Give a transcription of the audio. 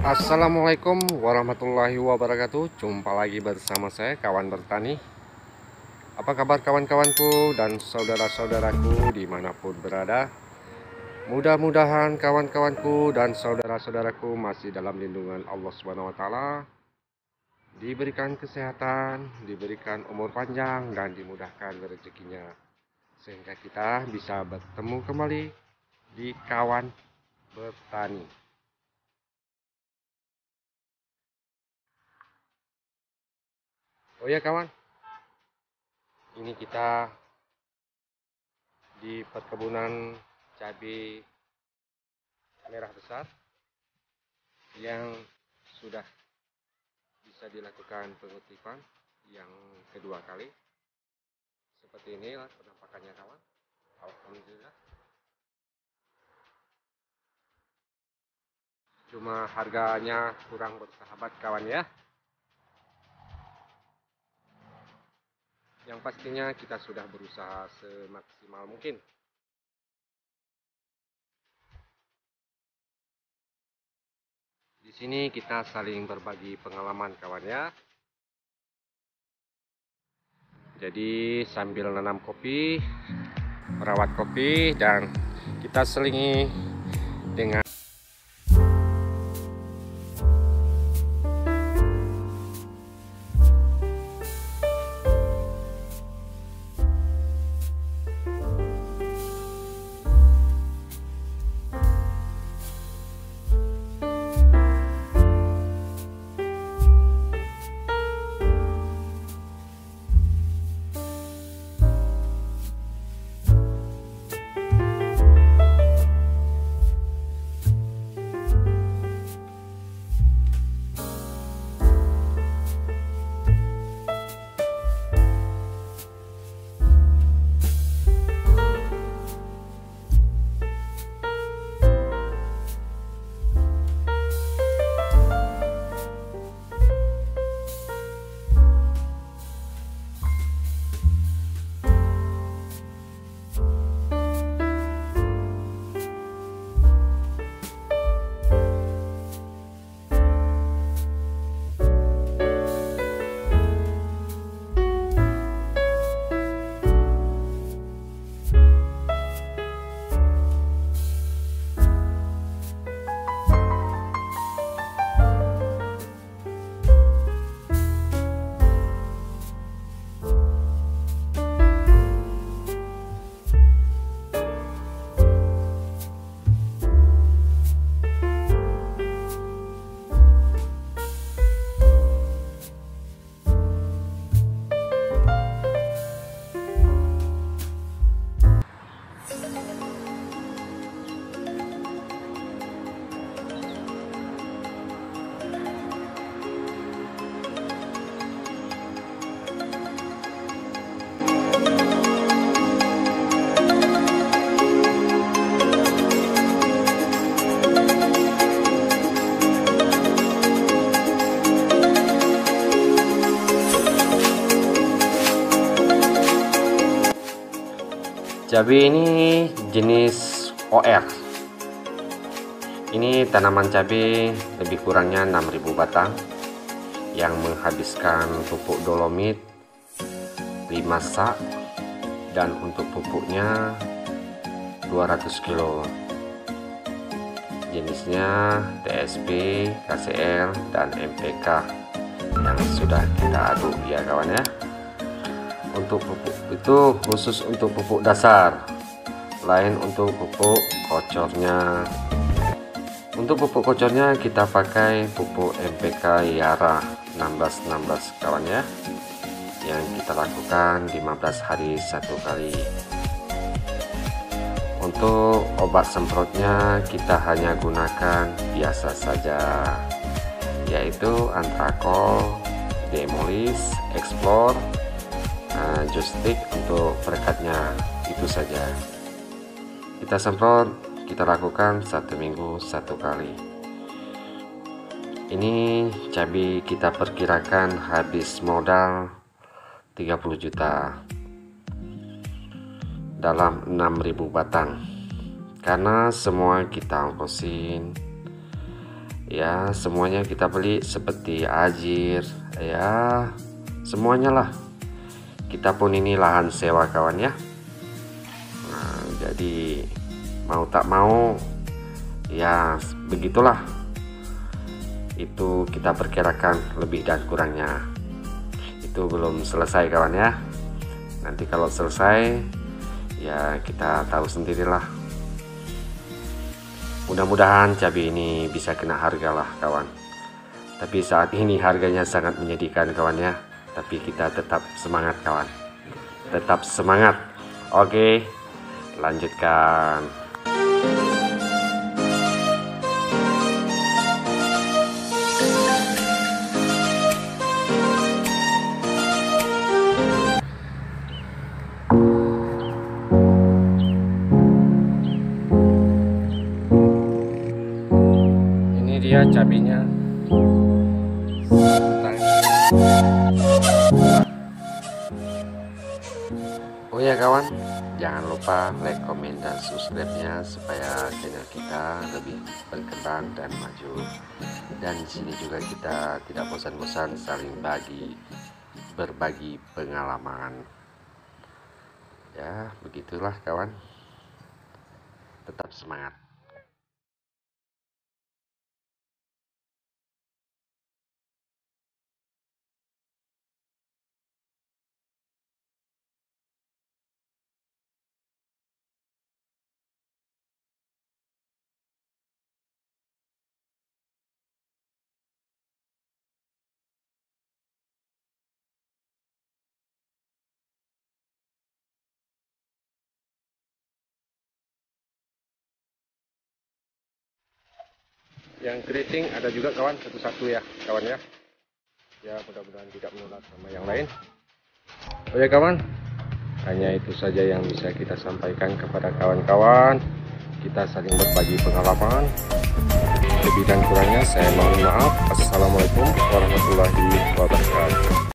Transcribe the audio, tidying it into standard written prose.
Assalamualaikum warahmatullahi wabarakatuh. Jumpa lagi bersama saya, kawan bertani. Apa kabar kawan-kawanku dan saudara-saudaraku dimanapun berada? Mudah-mudahan kawan-kawanku dan saudara-saudaraku masih dalam lindungan Allah Subhanahu wa Ta'ala, diberikan kesehatan, diberikan umur panjang, dan dimudahkan rezekinya, sehingga kita bisa bertemu kembali di kawan bertani. Oh ya kawan, ini kita di perkebunan cabai merah besar yang sudah bisa dilakukan pengutipan yang kedua kali. Seperti inilah penampakannya kawan. Alhamdulillah. Cuma harganya kurang bersahabat kawan ya. Yang pastinya kita sudah berusaha semaksimal mungkin. Di sini kita saling berbagi pengalaman kawan ya. Jadi sambil nanam kopi, merawat kopi, dan kita selingi dengan cabai ini jenis OR. Ini tanaman cabai lebih kurangnya 6.000 batang yang menghabiskan pupuk dolomit 5 sak, dan untuk pupuknya 200 kilo. Jenisnya TSP, KCL, dan MPK yang sudah kita aduk ya kawan ya. Untuk pupuk itu khusus untuk pupuk dasar, lain untuk pupuk kocornya. Untuk pupuk kocornya kita pakai pupuk MPK Yara 1616 kawan ya, yang kita lakukan 15 hari satu kali. Untuk obat semprotnya kita hanya gunakan biasa saja, yaitu Antrakol, Demolis, Explore, Justik untuk perekatnya. Itu saja. Kita semprot, kita lakukan 1 minggu 1 kali. Ini cabai kita perkirakan habis modal 30 juta dalam 6.000 batang, karena semua kita ongkosin Ya, semuanya kita beli seperti ajir, ya semuanya lah. Kita pun ini lahan sewa kawan ya. Nah, jadi mau tak mau ya begitulah. Itu kita perkirakan lebih dan kurangnya. Itu belum selesai kawan ya. Nanti kalau selesai ya kita tahu sendirilah. Mudah-mudahan cabai ini bisa kena harga lah kawan. Tapi saat ini harganya sangat menyedihkan kawan ya. Tapi kita tetap semangat kawan. Tetap semangat. Oke, lanjutkan. Dia cabenya. Oh ya kawan, jangan lupa like, komen, dan subscribe-nya supaya channel kita lebih berkembang dan maju. Dan di sini juga kita tidak bosan-bosan saling berbagi pengalaman. Ya, begitulah kawan. Tetap semangat. Yang keriting ada juga kawan, satu-satu ya kawan ya. Ya mudah-mudahan tidak menular sama yang lain. Oh ya kawan, hanya itu saja yang bisa kita sampaikan kepada kawan-kawan. Kita saling berbagi pengalaman. Lebih dan kurangnya saya mohon maaf. Assalamualaikum warahmatullahi wabarakatuh.